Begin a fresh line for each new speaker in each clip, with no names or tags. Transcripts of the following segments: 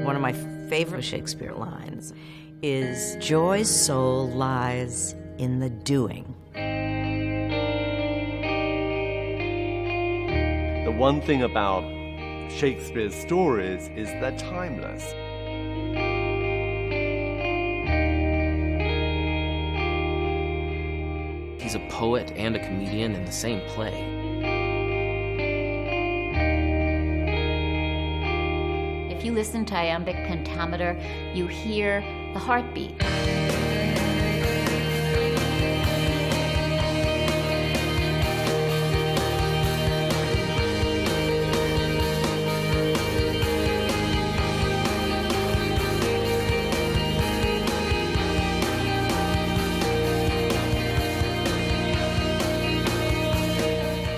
One of my favorite Shakespeare lines is, "Joy's soul lies in the doing."
The one thing about Shakespeare's stories is they're timeless.
He's a poet and a comedian in the same play.
If you listen to iambic pentameter, you hear the heartbeat.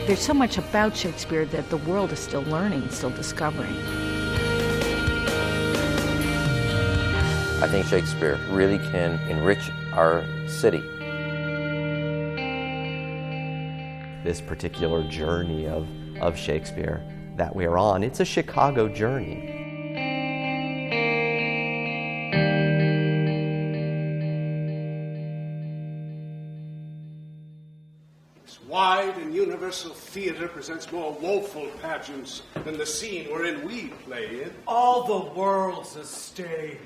There's so much about Shakespeare that the world is still learning, still discovering.
I think Shakespeare really can enrich our city.
This particular journey of Shakespeare that we're on, it's a Chicago journey.
Wide and universal theater presents more woeful pageants than the scene wherein we play in.
All the world's a stage.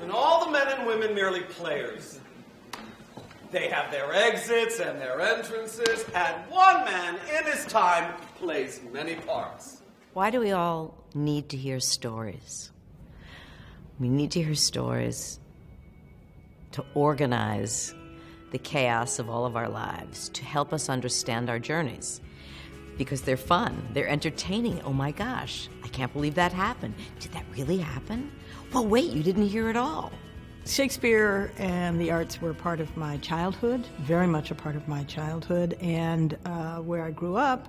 And all the men and women merely players. They have their exits and their entrances, and one man in his time plays many parts.
Why do we all need to hear stories? We need to hear stories to organize the chaos of all of our lives, to help us understand our journeys. Because they're fun, they're entertaining. Oh my gosh, I can't believe that happened. Did that really happen? Well, wait, you didn't hear it all.
Shakespeare and the arts were part of my childhood, very much a part of my childhood, and where I grew up,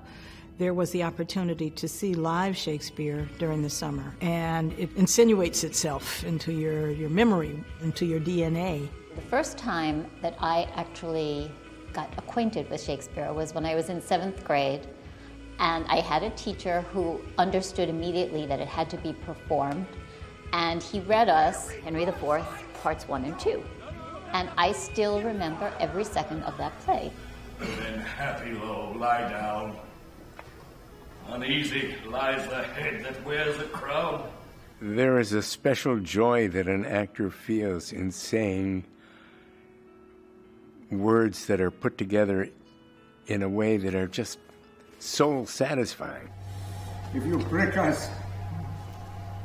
there was the opportunity to see live Shakespeare during the summer, and it insinuates itself into your memory, into your DNA.
The first time that I actually got acquainted with Shakespeare was when I was in 7th grade, and I had a teacher who understood immediately that it had to be performed, and he read us Henry IV, parts 1 and 2. And I still remember every second of that play.
Then happy low, lie down. Uneasy lies the head that wears a crown.
There is a special joy that an actor feels in saying words that are put together in a way that are just soul satisfying.
If you prick us,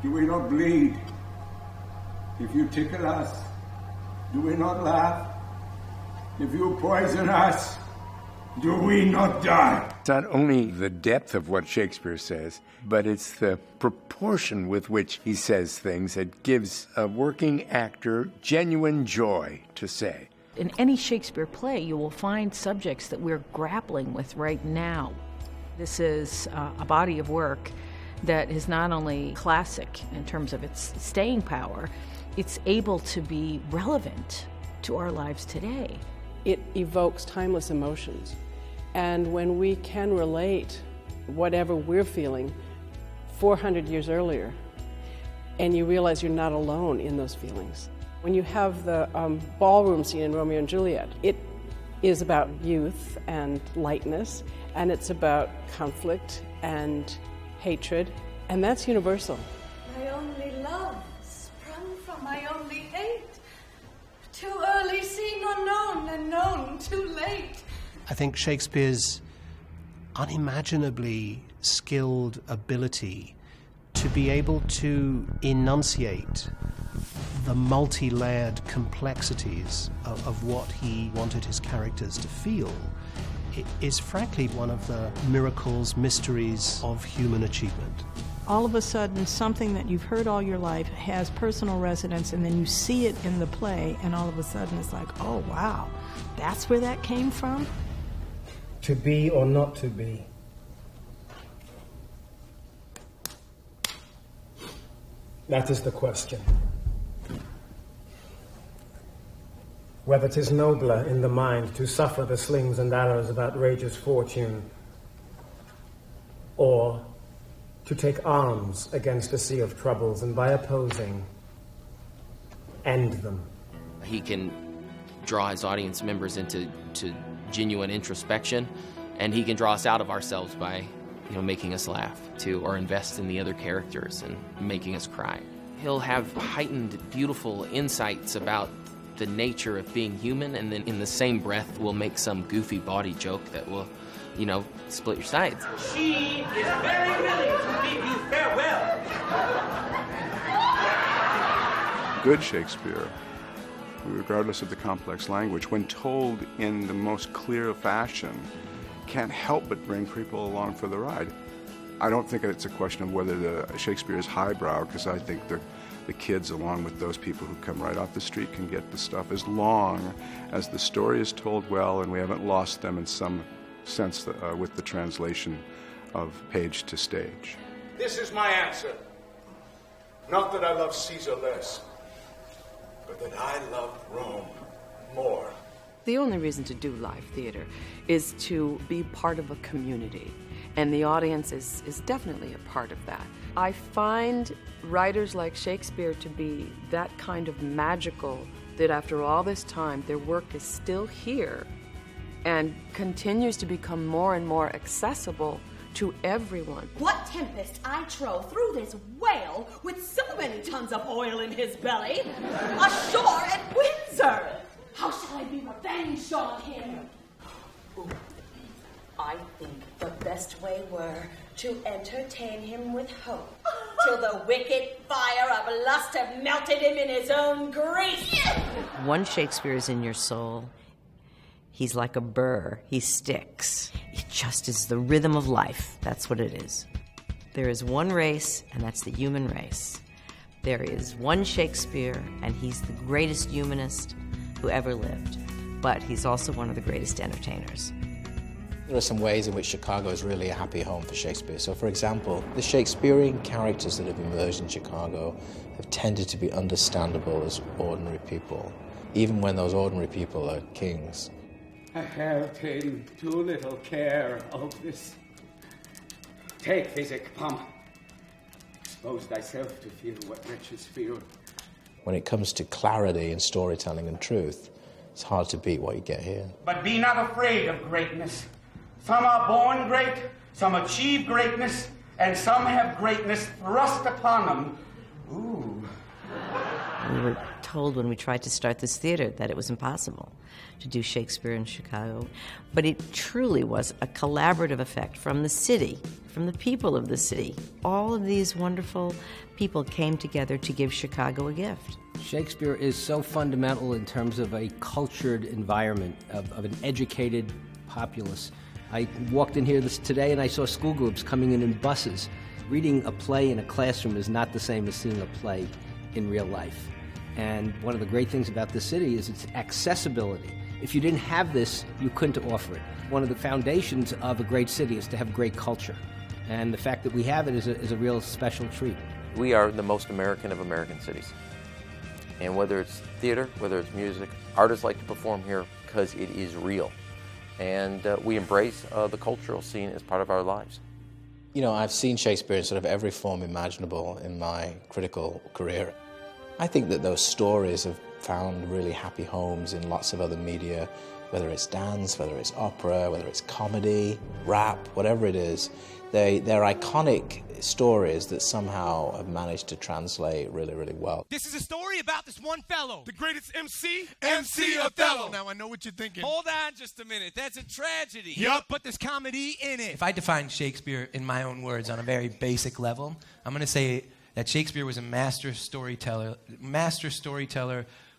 do we not bleed? If you tickle us, do we not laugh? If you poison us, do we not die?
It's not only the depth of what Shakespeare says, but it's the proportion with which he says things that gives a working actor genuine joy to say.
In any Shakespeare play, you will find subjects that we're grappling with right now. This is a body of work that is not only classic in terms of its staying power, it's able to be relevant to our lives today.
It evokes timeless emotions. And when we can relate whatever we're feeling 400 years earlier, and you realize you're not alone in those feelings. When you have the ballroom scene in Romeo and Juliet, it is about youth and lightness, and it's about conflict and hatred, and that's universal.
My only love sprung from my only hate. Too early seen unknown, and known too late.
I think Shakespeare's unimaginably skilled ability to be able to enunciate the multi-layered complexities of what he wanted his characters to feel is frankly one of the miracles, mysteries of human achievement.
All of a sudden, something that you've heard all your life has personal resonance, and then you see it in the play, and all of a sudden it's like, oh wow, that's where that came from?
To be or not to be? That is the question. Whether 'tis nobler in the mind to suffer the slings and arrows of outrageous fortune, or to take arms against a sea of troubles and by opposing, end them.
He can draw his audience members into genuine introspection, and he can draw us out of ourselves by, making us laugh too, or invest in the other characters and making us cry. He'll have heightened, beautiful insights about the nature of being human, and then in the same breath will make some goofy bawdy joke that will, split your sides.
She is very willing to bid you farewell.
Good Shakespeare, regardless of the complex language, when told in the most clear fashion, can't help but bring people along for the ride. I don't think it's a question of whether the Shakespeare is highbrow, because I think the kids, along with those people who come right off the street, can get the stuff as long as the story is told well and we haven't lost them in some sense with the translation of page to stage.
This is my answer. Not that I love Caesar less, but that I love Rome more.
The only reason to do live theater is to be part of a community, and the audience is definitely a part of that. I find writers like Shakespeare to be that kind of magical that after all this time, their work is still here and continues to become more and more accessible to everyone.
What tempest I trow through this whale with so many tons of oil in his belly, ashore at Windsor. How shall I be revenged on him? I think the best way were to entertain him with hope, till the wicked fire of lust have melted him in his own grease.
Once Shakespeare is in your soul, he's like a burr. He sticks. It just is the rhythm of life. That's what it is. There is one race, and that's the human race. There is one Shakespeare, and he's the greatest humanist who ever lived. But he's also one of the greatest entertainers.
There are some ways in which Chicago is really a happy home for Shakespeare. So, for example, the Shakespearean characters that have emerged in Chicago have tended to be understandable as ordinary people, even when those ordinary people are kings.
I have taken too little care of this. Take physic, Pomp. Expose thyself to feel what wretches feel.
When it comes to clarity and storytelling and truth, it's hard to beat what you get here.
But be not afraid of greatness. Some are born great, some achieve greatness, and some have greatness thrust upon them. Ooh.
We were told when we tried to start this theater that it was impossible to do Shakespeare in Chicago. But it truly was a collaborative effect from the city, from the people of the city. All of these wonderful people came together to give Chicago a gift.
Shakespeare is so fundamental in terms of a cultured environment, of an educated populace. I walked in here today and I saw school groups coming in buses. Reading a play in a classroom is not the same as seeing a play in real life. And one of the great things about this city is its accessibility. If you didn't have this, you couldn't offer it. One of the foundations of a great city is to have great culture. And the fact that we have it is a real special treat.
We are the most American of American cities. And whether it's theater, whether it's music, artists like to perform here because it is real. And we embrace the cultural scene as part of our lives.
You know, I've seen Shakespeare in sort of every form imaginable in my critical career. I think that those stories have found really happy homes in lots of other media, whether it's dance, whether it's opera, whether it's comedy, rap, whatever it is. They're iconic stories that somehow have managed to translate really, really well.
This is a story about this one fellow.
The greatest MC?
MC Othello.
Now I know what you're thinking.
Hold on just a minute. That's a tragedy.
Yup.
But there's comedy in it.
If I define Shakespeare in my own words on a very basic level, I'm going to say that Shakespeare was a master storyteller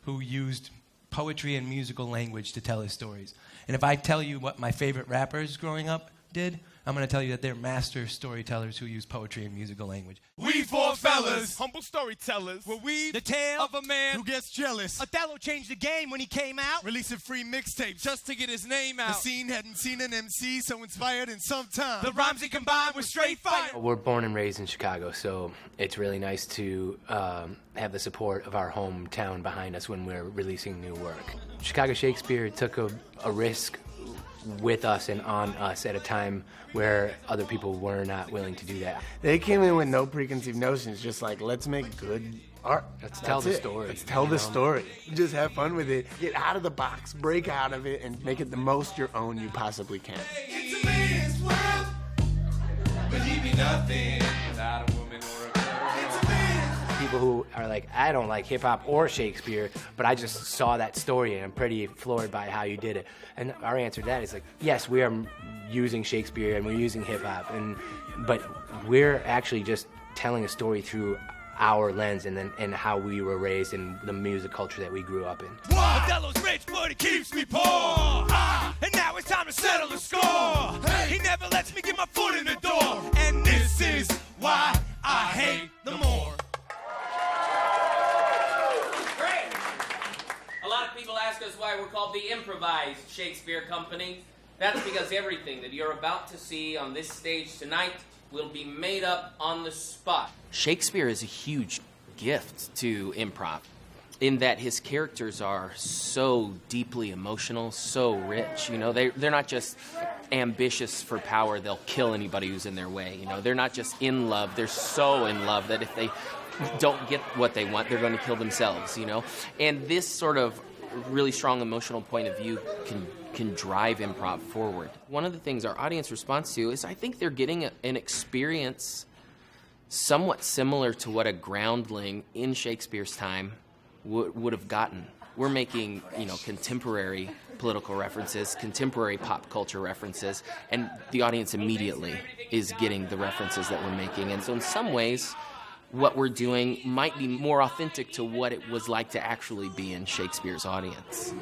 who used poetry and musical language to tell his stories. And if I tell you what my favorite rappers growing up did, I'm going to tell you that they're master storytellers who use poetry and musical language.
We four fellas, humble storytellers, will weave
the tale
of a man who gets jealous.
Othello changed the game when he came out,
releasing free mixtapes
just to get his name out.
The scene hadn't seen an MC so inspired in some time.
The rhymes he combined with straight fire.
We're born and raised in Chicago, so it's really nice to have the support of our hometown behind us when we're releasing new work. Chicago Shakespeare took a risk with us and on us at a time where other people were not willing to do that.
They came in with no preconceived notions, just like, let's make good art.
Let's tell the story.
Let's tell
you
the
know?
Story. Just have fun with it. Get out of the box, break out of it, and make it the most your own you possibly can.
It's a man's world, but he be nothing without a woman or a girl. It's a man's
People who are like, I don't like hip-hop or Shakespeare, but I just saw that story and I'm pretty floored by how you did it. And our answer to that is like, yes, we are using Shakespeare and we're using hip-hop, but we're actually just telling a story through our lens and how we were raised and the music culture that we grew up in.
Othello's rich, but he keeps me poor. And now it's time to settle the score. He never lets me get my foot in the door. And this is why I hate the more.
Great. A lot of people ask us why we're called the Improvised Shakespeare Company. That's because everything that you're about to see on this stage tonight will be made up on the spot. Shakespeare is a huge gift to improv in that his characters are so deeply emotional, so rich. You know, they're not just ambitious for power, they'll kill anybody who's in their way. You know, they're not just in love, they're so in love that if they don't get what they want, they're going to kill themselves, you know? And this sort of really strong emotional point of view can drive improv forward. One of the things our audience responds to is I think they're getting an experience somewhat similar to what a groundling in Shakespeare's time would have gotten. We're making, you know, contemporary political references, contemporary pop culture references, and the audience immediately is getting the references that we're making. And so in some ways, what we're doing might be more authentic to what it was like to actually be in Shakespeare's audience.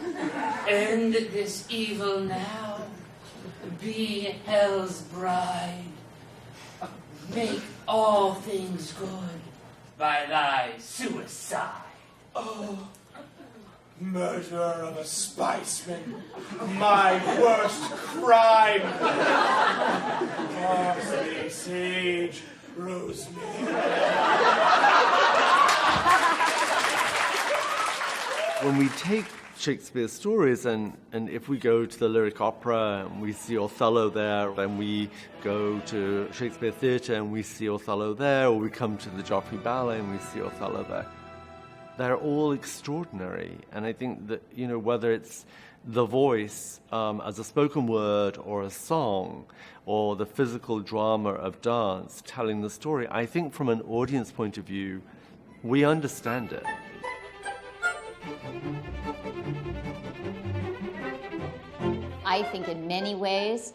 End this evil now. Be hell's bride. Make all things good by thy suicide.
Oh, murder of a spiceman, my worst crime. Parsley, sage, rosemary.
When we take Shakespeare's stories and if we go to the lyric opera and we see Othello there, and we go to Shakespeare Theatre and we see Othello there, or we come to the Joffrey Ballet and we see Othello there, they're all extraordinary. And I think that, you know, whether it's the voice as a spoken word or a song, or the physical drama of dance telling the story, I think from an audience point of view, we understand it.
I think in many ways,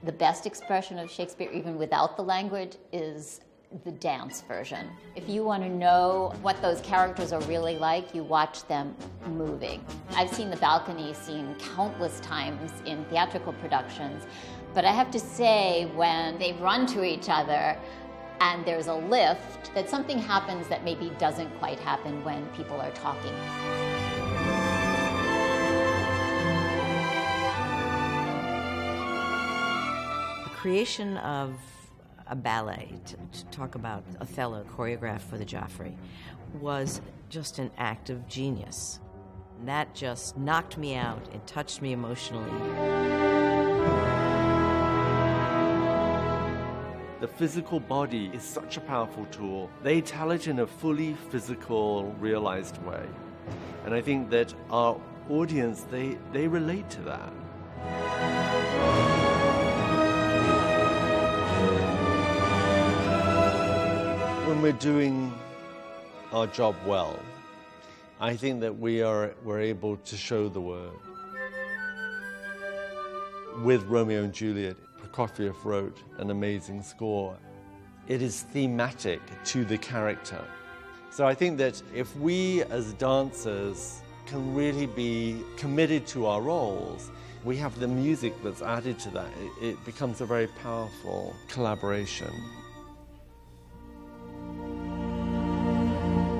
the best expression of Shakespeare, even without the language, is the dance version. If you want to know what those characters are really like, you watch them moving. I've seen the balcony scene countless times in theatrical productions, but I have to say, when they run to each other and there's a lift, that something happens that maybe doesn't quite happen when people are talking.
Creation of a ballet, to talk about Othello, choreographed for the Joffrey, was just an act of genius. And that just knocked me out. It touched me emotionally.
The physical body is such a powerful tool. They tell it in a fully physical, realized way. And I think that our audience, they relate to that. When we're doing our job well, I think that we're able to show the word. With Romeo and Juliet, Prokofiev wrote an amazing score. It is thematic to the character. So I think that if we as dancers can really be committed to our roles, we have the music that's added to that. It becomes a very powerful collaboration.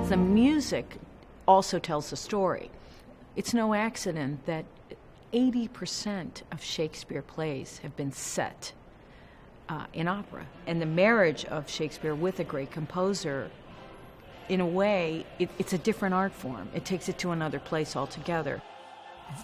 The music also tells the story. It's no accident that 80% of Shakespeare plays have been set in opera. And the marriage of Shakespeare with a great composer, in a way, it's a different art form. It takes it to another place altogether.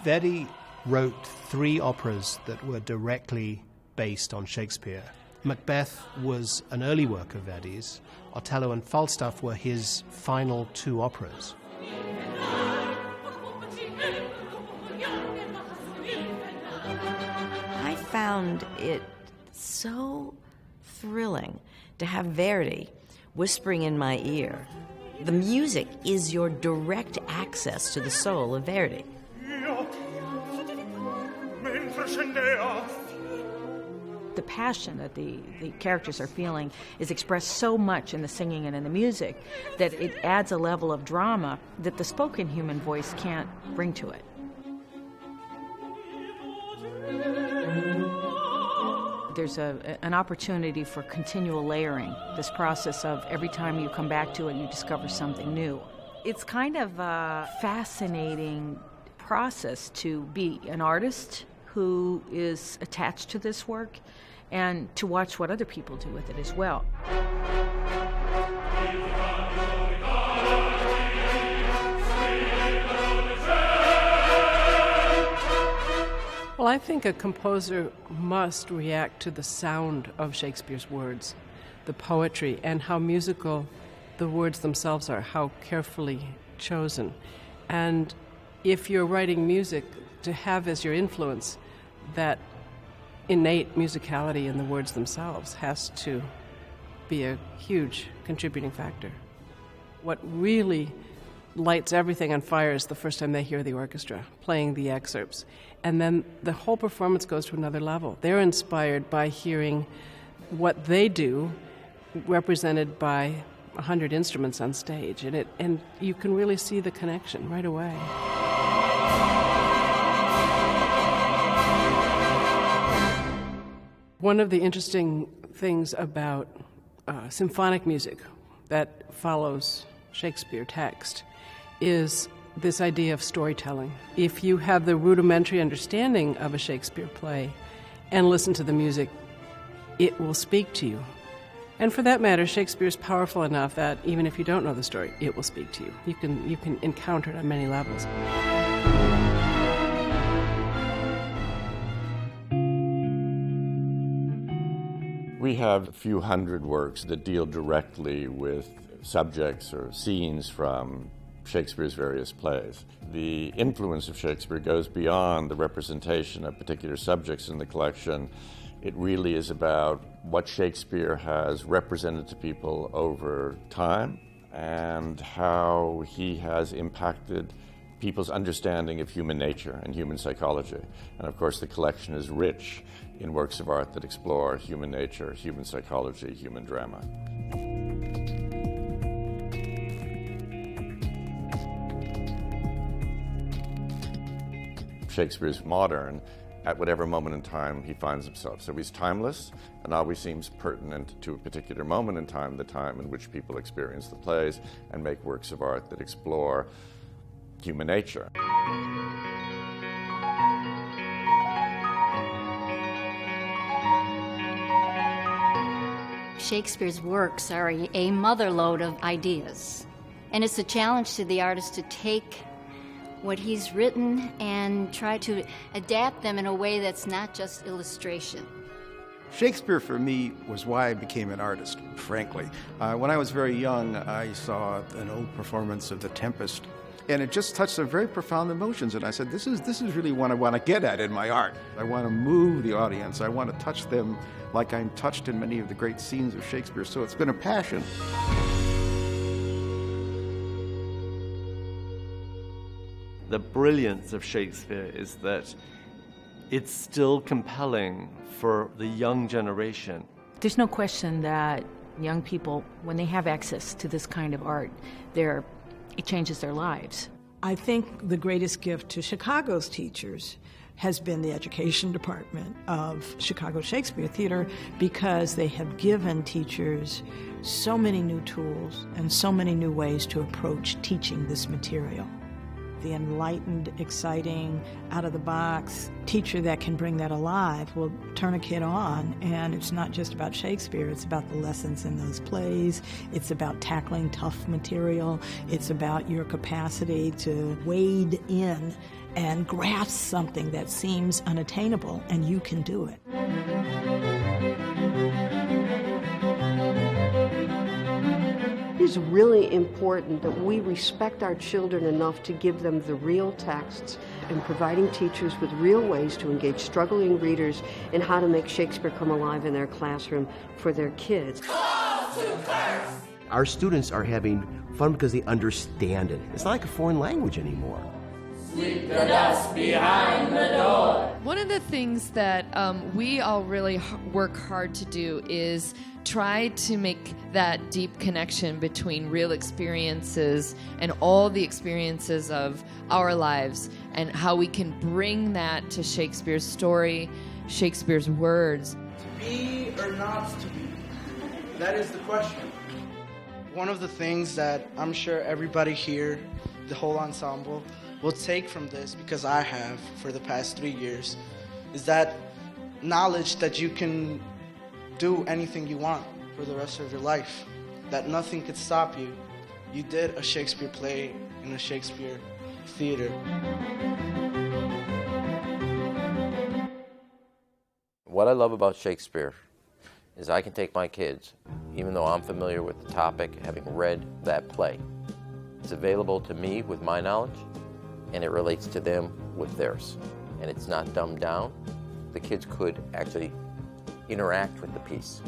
Verdi wrote 3 operas that were directly based on Shakespeare. Macbeth was an early work of Verdi's. Othello and Falstaff were his final 2 operas.
I found it so thrilling to have Verdi whispering in my ear. The music is your direct access to the soul of Verdi.
The passion that the characters are feeling is expressed so much in the singing and in the music that it adds a level of drama that the spoken human voice can't bring to it. There's an opportunity for continual layering, this process of every time you come back to it, you discover something new. It's kind of a fascinating process to be an artist who is attached to this work and to watch what other people do with it as well.
Well, I think a composer must react to the sound of Shakespeare's words, the poetry, and how musical the words themselves are, how carefully chosen. And if you're writing music, to have as your influence that innate musicality in the words themselves has to be a huge contributing factor. What really lights everything on fire is the first time they hear the orchestra playing the excerpts. And then the whole performance goes to another level. They're inspired by hearing what they do represented by 100 instruments on stage. And you can really see the connection right away. One of the interesting things about symphonic music that follows Shakespeare text is this idea of storytelling. If you have the rudimentary understanding of a Shakespeare play and listen to the music, it will speak to you. And for that matter, Shakespeare is powerful enough that even if you don't know the story, it will speak to you. You can encounter it on many levels.
We have a few hundred works that deal directly with subjects or scenes from Shakespeare's various plays. The influence of Shakespeare goes beyond the representation of particular subjects in the collection. It really is about what Shakespeare has represented to people over time and how he has impacted people's understanding of human nature and human psychology. And of course, the collection is rich in works of art that explore human nature, human psychology, human drama. Shakespeare is modern at whatever moment in time he finds himself. So he's timeless and always seems pertinent to a particular moment in time, the time in which people experience the plays and make works of art that explore human nature.
Shakespeare's works are a motherlode of ideas, and it's a challenge to the artist to take what he's written and try to adapt them in a way that's not just illustration.
Shakespeare, for me, was why I became an artist, frankly. When I was very young, I saw an old performance of The Tempest, and it just touched some very profound emotions, and I said, this is really what I want to get at in my art. I want to move the audience. I want to touch them like I'm touched in many of the great scenes of Shakespeare, so it's been a passion.
The brilliance of Shakespeare is that it's still compelling for the young generation.
There's no question that young people, when they have access to this kind of art, it changes their lives.
I think the greatest gift to Chicago's teachers has been the education department of Chicago Shakespeare Theater, because they have given teachers so many new tools and so many new ways to approach teaching this material. The enlightened, exciting, out-of-the-box teacher that can bring that alive will turn a kid on, and it's not just about Shakespeare, it's about the lessons in those plays, it's about tackling tough material, it's about your capacity to wade in and grasp something that seems unattainable, and you can do it.
It's really important that we respect our children enough to give them the real texts and providing teachers with real ways to engage struggling readers in how to make Shakespeare come alive in their classroom for their kids.
Our students are having fun because they understand it. It's not like a foreign language anymore.
Sweep the dust behind the door.
One of the things that we all really work hard to do is try to make that deep connection between real experiences and all the experiences of our lives, and how we can bring that to Shakespeare's story, Shakespeare's words.
To be or not to be? That is the question. One of the things that I'm sure everybody here, the whole ensemble, will take from this, because I have for the past 3 years, is that knowledge that you can do anything you want for the rest of your life, that nothing could stop you. You did a Shakespeare play in a Shakespeare theater.
What I love about Shakespeare is I can take my kids, even though I'm familiar with the topic, having read that play. It's available to me with my knowledge, and it relates to them with theirs. And it's not dumbed down. The kids could actually interact with the piece.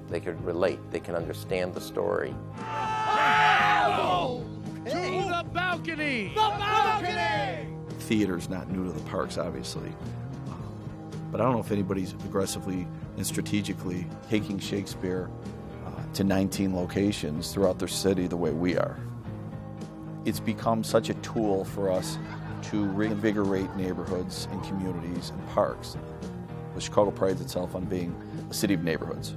They could relate, they can understand the story.
Oh! To the balcony! The balcony!
Theater's not new to the parks, obviously. But I don't know if anybody's aggressively and strategically taking Shakespeare to 19 locations throughout their city the way we are. It's become such a tool for us to reinvigorate neighborhoods and communities and parks. Chicago prides itself on being a city of neighborhoods.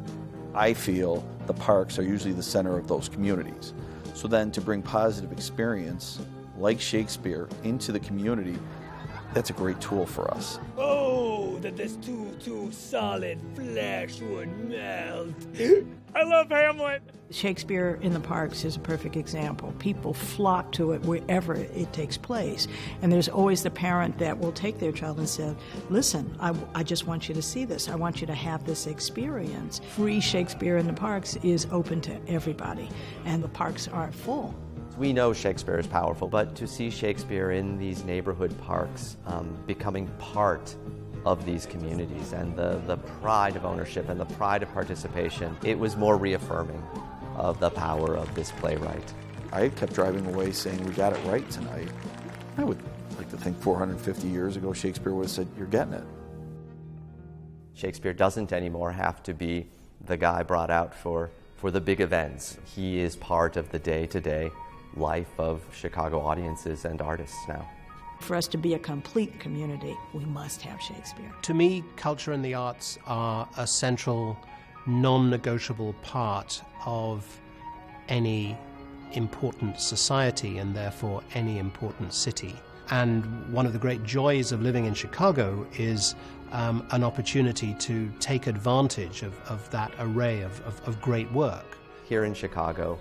I feel the parks are usually the center of those communities. So then to bring positive experience like Shakespeare into the community, that's a great tool for us.
Oh, that this too solid flesh would melt. I love Hamlet.
Shakespeare in the parks is a perfect example. People flock to it wherever it takes place. And there's always the parent that will take their child and say, listen, I just want you to see this. I want you to have this experience. Free Shakespeare in the parks is open to everybody, and the parks are full.
We know Shakespeare is powerful, but to see Shakespeare in these neighborhood parks becoming part of these communities and the pride of ownership and the pride of participation, it was more reaffirming of the power of this playwright.
I kept driving away saying, we got it right tonight. I would like to think 450 years ago Shakespeare would have said, you're getting it.
Shakespeare doesn't anymore have to be the guy brought out for the big events. He is part of the day-to-day life of Chicago audiences and artists now.
For us to be a complete community, we must have Shakespeare.
To me, culture and the arts are a central, non-negotiable part of any important society and therefore any important city. And one of the great joys of living in Chicago is an opportunity to take advantage of that array of great work.
Here in Chicago,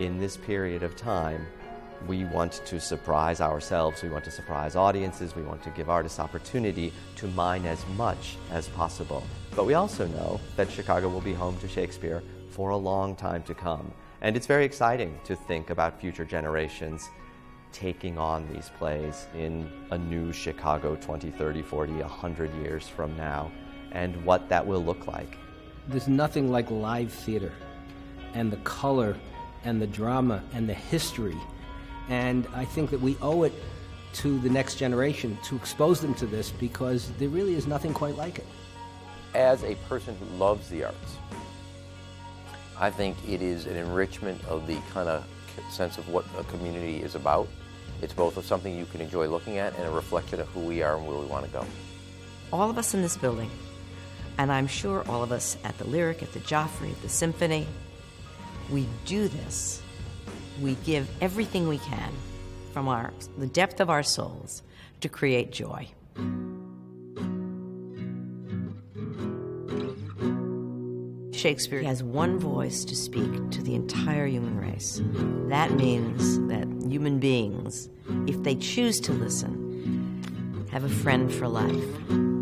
in this period of time, we want to surprise ourselves, we want to surprise audiences, we want to give artists opportunity to mine as much as possible. But we also know that Chicago will be home to Shakespeare for a long time to come. And it's very exciting to think about future generations taking on these plays in a new Chicago 20, 30, 40, 100 years from now, and what that will look like.
There's nothing like live theater and the color and the drama and the history. And I think that we owe it to the next generation to expose them to this, because there really is nothing quite like it.
As a person who loves the arts, I think it is an enrichment of the kind of sense of what a community is about. It's both of something you can enjoy looking at and a reflection of who we are and where we want to go.
All of us in this building, and I'm sure all of us at the Lyric, at the Joffrey, at the Symphony, we do this. We give everything we can from the depth of our souls to create joy. Shakespeare has one voice to speak to the entire human race. That means that human beings, if they choose to listen, have a friend for life.